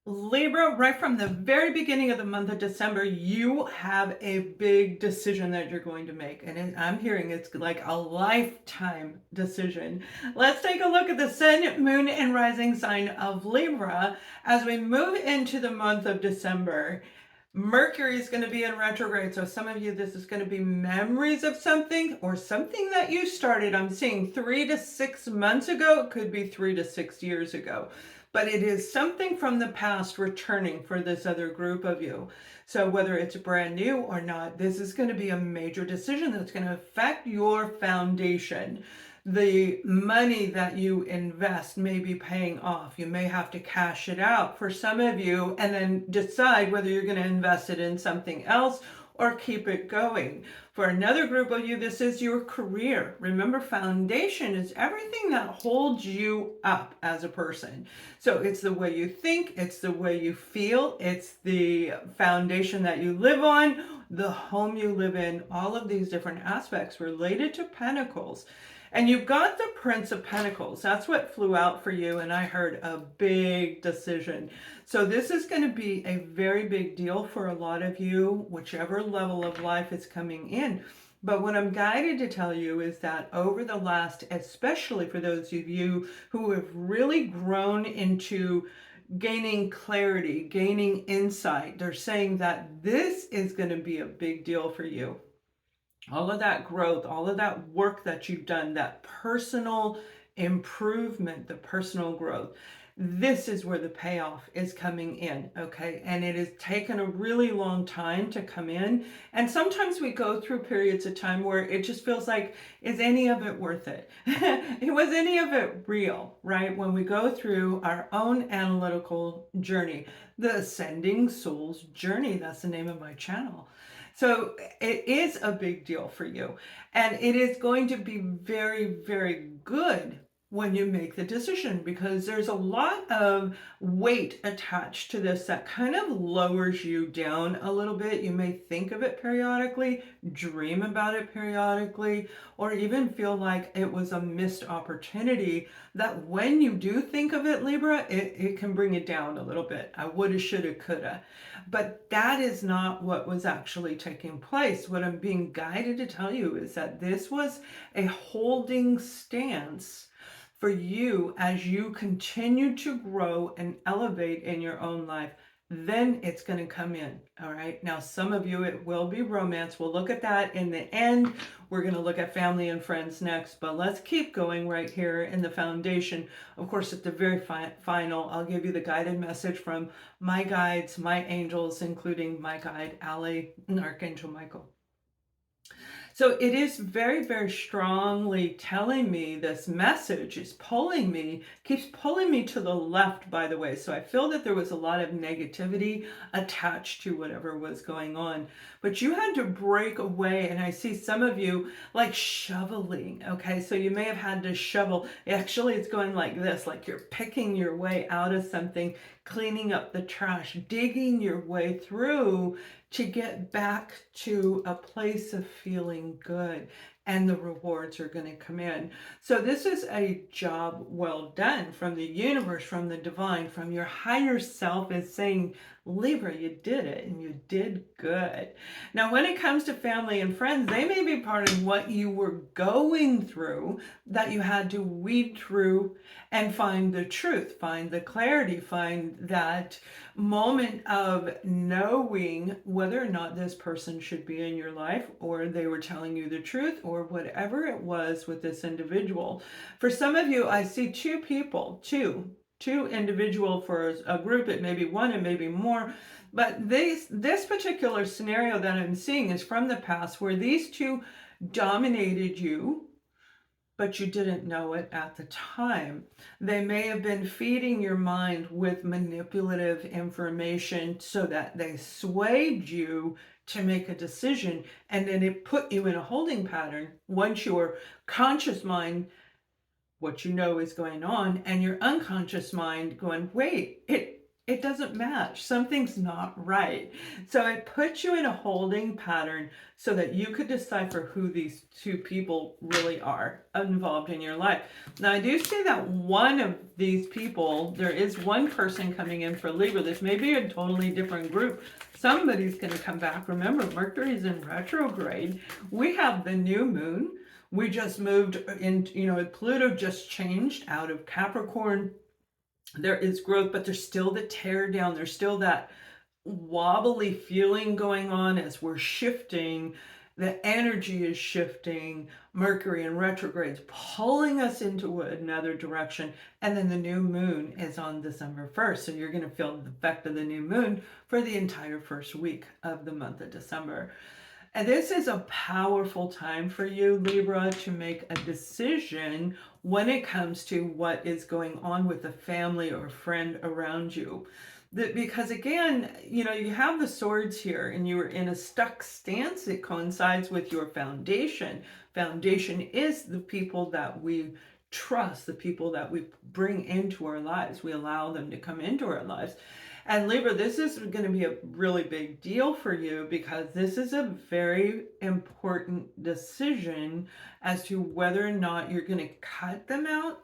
Libra, right from the very beginning of the month of December, you have a big decision that you're going to make. And I'm hearing it's like a lifetime decision. Let's take a look at the sun, moon, and rising sign of Libra as we move into the month of December. Mercury is going to be in retrograde. So some of you, this is going to be memories of something or something that you started. I'm seeing 3 to 6 months ago. It could be 3 to 6 years ago. But it is something from the past returning for this other group of you. So whether it's brand new or not, this is going to be a major decision that's going to affect your foundation. The money that you invest may be paying off. You may have to cash it out for some of you and then decide whether you're going to invest it in something else or keep it going. For another group of you, this is your career. Remember, foundation is everything that holds you up as a person. So it's the way you think, it's the way you feel, it's the foundation that you live on, the home you live in, all of these different aspects related to Pentacles. And you've got the Prince of Pentacles. That's what flew out for you. And I heard a big decision. So this is going to be a very big deal for a lot of you, whichever level of life is coming in. But what I'm guided to tell you is that over the last, especially for those of you who have really grown into gaining clarity, gaining insight, they're saying that this is going to be a big deal for you. All of that growth, all of that work that you've done, that personal improvement, the personal growth, this is where the payoff is coming in, okay? And it has taken a really long time to come in. And sometimes we go through periods of time where it just feels like, is any of it worth it? Was any of it real, right? When we go through our own analytical journey, the Ascending Soul's Journey, that's the name of my channel. So it is a big deal for you. And it is going to be very, very good when you make the decision, because there's a lot of weight attached to this that kind of lowers you down a little bit. You may think of it periodically, dream about it periodically, or even feel like it was a missed opportunity, that when you do think of it, Libra, it can bring it down a little bit. I woulda, shoulda, coulda. But that is not what was actually taking place. What I'm being guided to tell you is that this was a holding stance for you as you continue to grow and elevate in your own life. Then it's going to come in. All right. Now, some of you, it will be romance. We'll look at that in the end. We're going to look at family and friends next, but let's keep going right here in the foundation. Of course, at the very final, I'll give you the guided message from my guides, my angels, including my guide, Ali, and Archangel Michael. So it is very, very strongly telling me, this message is pulling me, keeps pulling me to the left, by the way. So I feel that there was a lot of negativity attached to whatever was going on. But you had to break away, and I see some of you like shoveling, okay? So you may have had to shovel. Actually, it's going like this, like you're picking your way out of something, cleaning up the trash, digging your way through to get back to a place of feeling good, and the rewards are going to come in. So this is a job well done from the universe, from the divine, from your higher self, is saying, Libra, you did it and you did good. Now, when it comes to family and friends, they may be part of what you were going through that you had to weed through and find the truth, find the clarity, find that moment of knowing whether or not this person should be in your life, or they were telling you the truth, or whatever it was with this individual. For some of you, I see two people, two individual. For a group, it may be one, it may be more. But this particular scenario that I'm seeing is from the past, where these two dominated you, but you didn't know it at the time. They may have been feeding your mind with manipulative information so that they swayed you to make a decision, and then it put you in a holding pattern. Once your conscious mind, what you know is going on, and your unconscious mind going, wait, it doesn't match. Something's not right. So it puts you in a holding pattern so that you could decipher who these two people really are involved in your life. Now, I do see that one of these people, there is one person coming in for Libra. This may be a totally different group. Somebody's going to come back. Remember, Mercury's in retrograde. We have the new moon. We just moved in, Pluto just changed out of Capricorn. There is growth, but there's still the tear down. There's still that wobbly feeling going on as we're shifting. The energy is shifting. Mercury in retrogrades pulling us into another direction. And then the new moon is on December 1st. So you're going to feel the effect of the new moon for the entire first week of the month of December. And this is a powerful time for you, Libra, to make a decision when it comes to what is going on with a family or a friend around you. Because again, you have the swords here and you are in a stuck stance. It coincides with your foundation. Foundation is the people that we trust, the people that we bring into our lives. We allow them to come into our lives. And Libra, this is going to be a really big deal for you because this is a very important decision as to whether or not you're going to cut them out.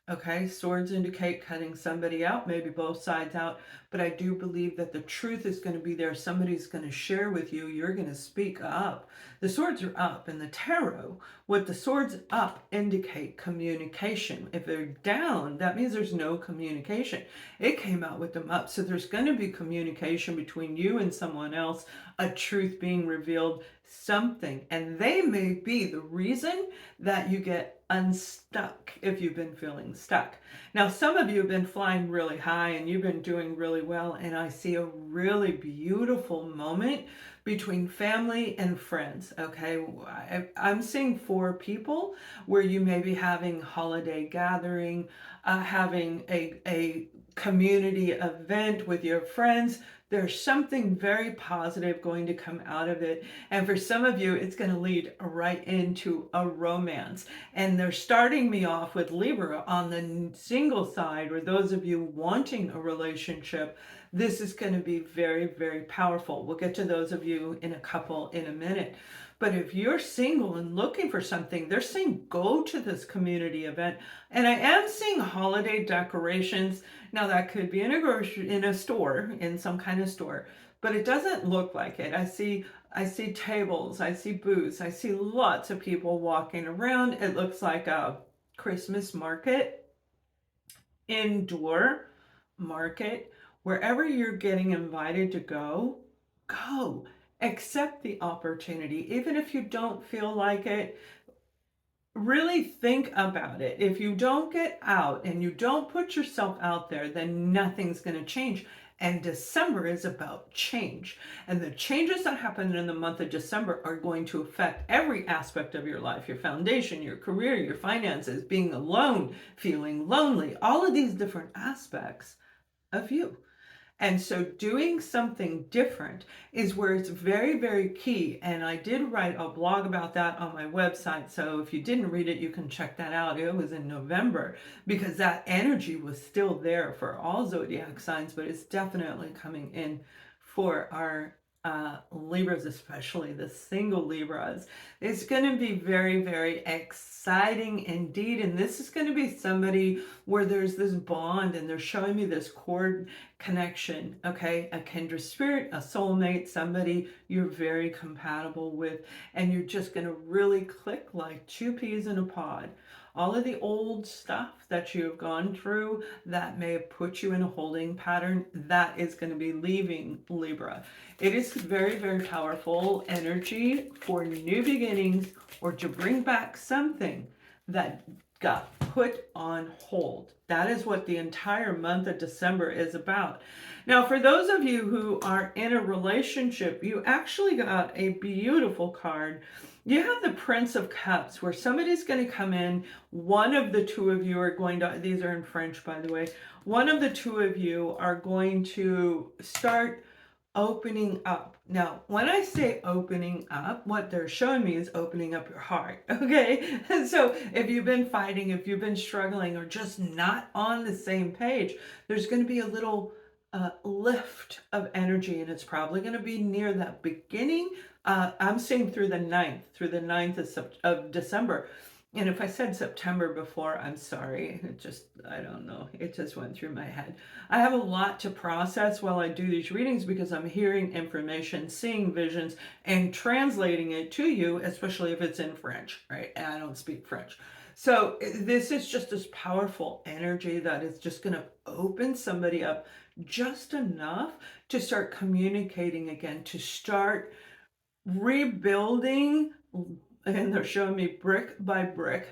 Okay, swords indicate cutting somebody out, maybe both sides out, but I do believe that the truth is going to be there. Somebody's going to share with you. You're going to speak up. The swords are up in the tarot. What the swords up indicate communication. If they're down, that means there's no communication. It came out with them up. So there's going to be communication between you and someone else, a truth being revealed, something. And they may be the reason that you get unstuck if you've been feeling stuck. Now, some of you have been flying really high and you've been doing really well, and I see a really beautiful moment between family and friends. Okay, I'm seeing 4 people where you may be having holiday gathering, having a community event with your friends. There's something very positive going to come out of it. And for some of you, it's going to lead right into a romance. And they're starting me off with Libra on the single side, or those of you wanting a relationship. This is going to be very, very powerful. We'll get to those of you in a minute. But if you're single and looking for something, they're saying go to this community event. And I am seeing holiday decorations. Now that could be in a store, in some kind of store, but it doesn't look like it. I see tables, I see booths, I see lots of people walking around. It looks like a Christmas market, indoor market. Wherever you're getting invited to go, go. Accept the opportunity. Even if you don't feel like it, really think about it. If you don't get out and you don't put yourself out there, then nothing's going to change. And December is about change. And the changes that happen in the month of December are going to affect every aspect of your life, your foundation, your career, your finances, being alone, feeling lonely, all of these different aspects of you. And so doing something different is where it's very, very key. And I did write a blog about that on my website. So if you didn't read it, you can check that out. It was in November because that energy was still there for all zodiac signs, but it's definitely coming in for our Libras, especially the single Libras. It's going to be very, very exciting indeed. And this is going to be somebody where there's this bond and they're showing me this cord connection. Okay, a kindred spirit, a soulmate, somebody you're very compatible with, and you're just going to really click like 2 peas in a pod. All of the old stuff that you have gone through that may have put you in a holding pattern, that is going to be leaving, Libra. It is very, very powerful energy for new beginnings or to bring back something that got put on hold. That is what the entire month of December is about. Now, for those of you who are in a relationship, you actually got a beautiful card. You have the Prince of Cups, where somebody's going to come in. One of the 2 of you are going to, these are in French, by the way. One of the 2 of you are going to start opening up. Now, when I say opening up, what they're showing me is opening up your heart, okay? And so if you've been fighting, if you've been struggling or just not on the same page, there's going to be a little lift of energy, and it's probably going to be near that beginning. I'm seeing through the 9th, of December. And if I said September before, I'm sorry. I don't know. It just went through my head. I have a lot to process while I do these readings because I'm hearing information, seeing visions, and translating it to you, especially if it's in French, right? And I don't speak French. So this is just this powerful energy that is just going to open somebody up just enough to start communicating again, to start rebuilding. And they're showing me brick by brick,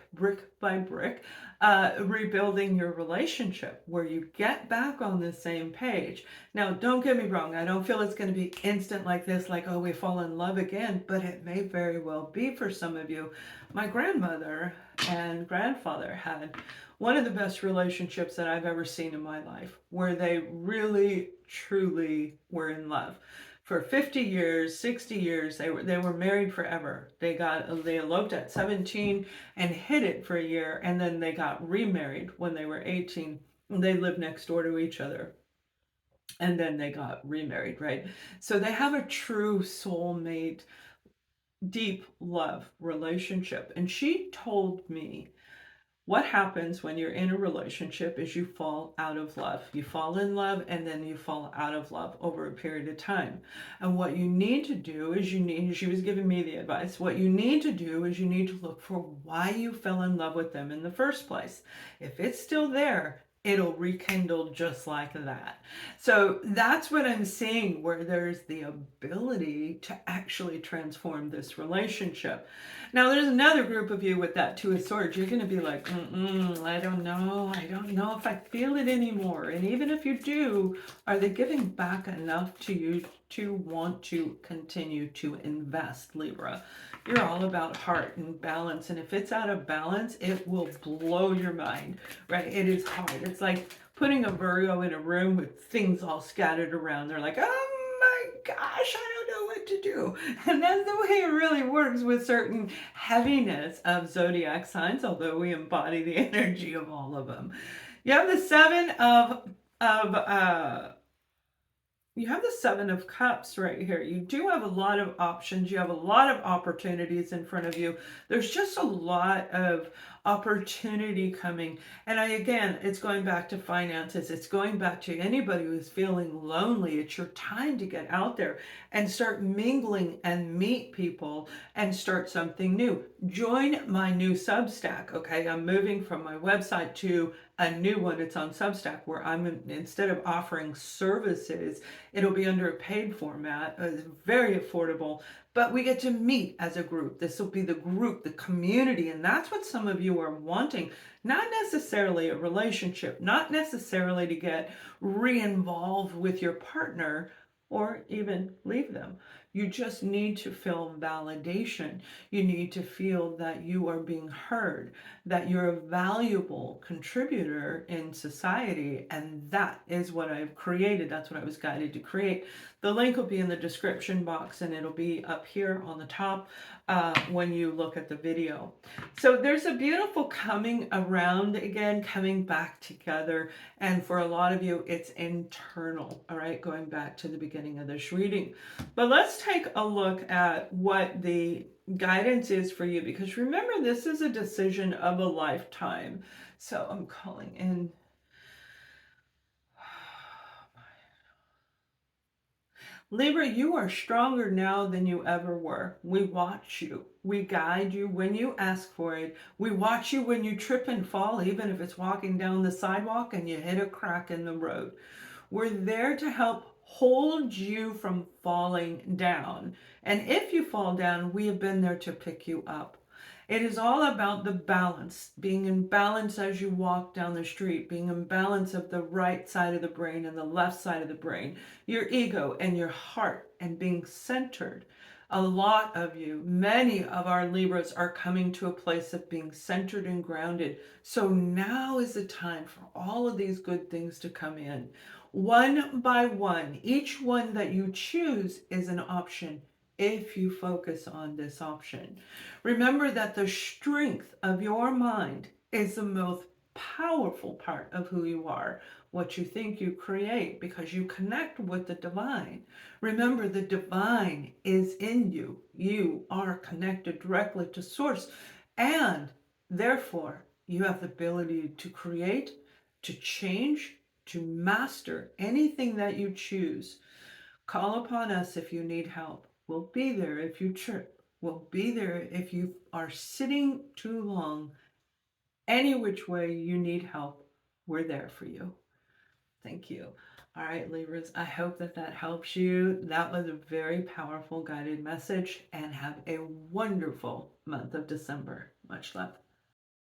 rebuilding your relationship where you get back on the same page. Now, don't get me wrong. I don't feel it's going to be instant like this, like, oh, we fall in love again, but it may very well be for some of you. My grandmother and grandfather had one of the best relationships that I've ever seen in my life, where they really, truly were in love for 50 years, 60 years. They were married forever. They eloped at 17 and hid it for a year, and then they got remarried when they were 18. They lived next door to each other, and then they got remarried, right? So they have a true soulmate, deep love relationship. And she told me what happens when you're in a relationship is you fall out of love. You fall in love and then you fall out of love over a period of time. And what you need to do is she was giving me the advice, what you need to do is you need to look for why you fell in love with them in the first place. If it's still there, it'll rekindle just like that. So that's what I'm seeing, where there's the ability to actually transform this relationship. Now, there's another group of you with that Two of Swords. You're going to be like, I don't know. I don't know if I feel it anymore. And even if you do, are they giving back enough to you to want to continue to invest, Libra? You're all about heart and balance. And if it's out of balance, it will blow your mind, right? It is hard. It's like putting a Virgo in a room with things all scattered around. They're like, oh my gosh, I don't know what to do. And that's the way it really works with certain heaviness of zodiac signs, although we embody the energy of all of them. You have the you have the Seven of Cups right here. You do have a lot of options. You have a lot of opportunities in front of you. There's just a lot of opportunity coming. And again, it's going back to finances. It's going back to anybody who's feeling lonely. It's your time to get out there and start mingling and meet people and start something new. Join my new Substack, okay? I'm moving from my website to a new one. It's on Substack, where instead of offering services, it'll be under a paid format. It's very affordable, but we get to meet as a group. This will be the group, the community, and that's what some of you are wanting. Not necessarily a relationship, not necessarily to get re-involved with your partner or even leave them. You just need to feel validation. You need to feel that you are being heard, that you're a valuable contributor in society. And that is what I've created. That's what I was guided to create. The link will be in the description box, and it'll be up here on the top when you look at the video. So there's a beautiful coming around again, coming back together. And for a lot of you, it's internal, all right, going back to the beginning of this reading. But let's take a look at what the guidance is for you, because remember, this is a decision of a lifetime. So I'm calling in. Libra, you are stronger now than you ever were. We watch you. We guide you when you ask for it. We watch you when you trip and fall, even if it's walking down the sidewalk and you hit a crack in the road. We're there to help hold you from falling down. And if you fall down, we have been there to pick you up. It is all about the balance, being in balance as you walk down the street, being in balance of the right side of the brain and the left side of the brain, your ego and your heart, and being centered. A lot of you, many of our Libras, are coming to a place of being centered and grounded. So now is the time for all of these good things to come in. One by one, each one that you choose is an option if you focus on this option. Remember that the strength of your mind is the most powerful part of who you are. What you think, you create, because you connect with the divine. Remember, the divine is in you. You are connected directly to source, and therefore you have the ability to create, to change, to master anything that you choose. Call upon us if you need help. We'll be there if you trip. We'll be there if you are sitting too long. Any which way you need help, we're there for you. Thank you. All right, Libras, I hope that that helps you. That was a very powerful guided message, and have a wonderful month of December. Much love.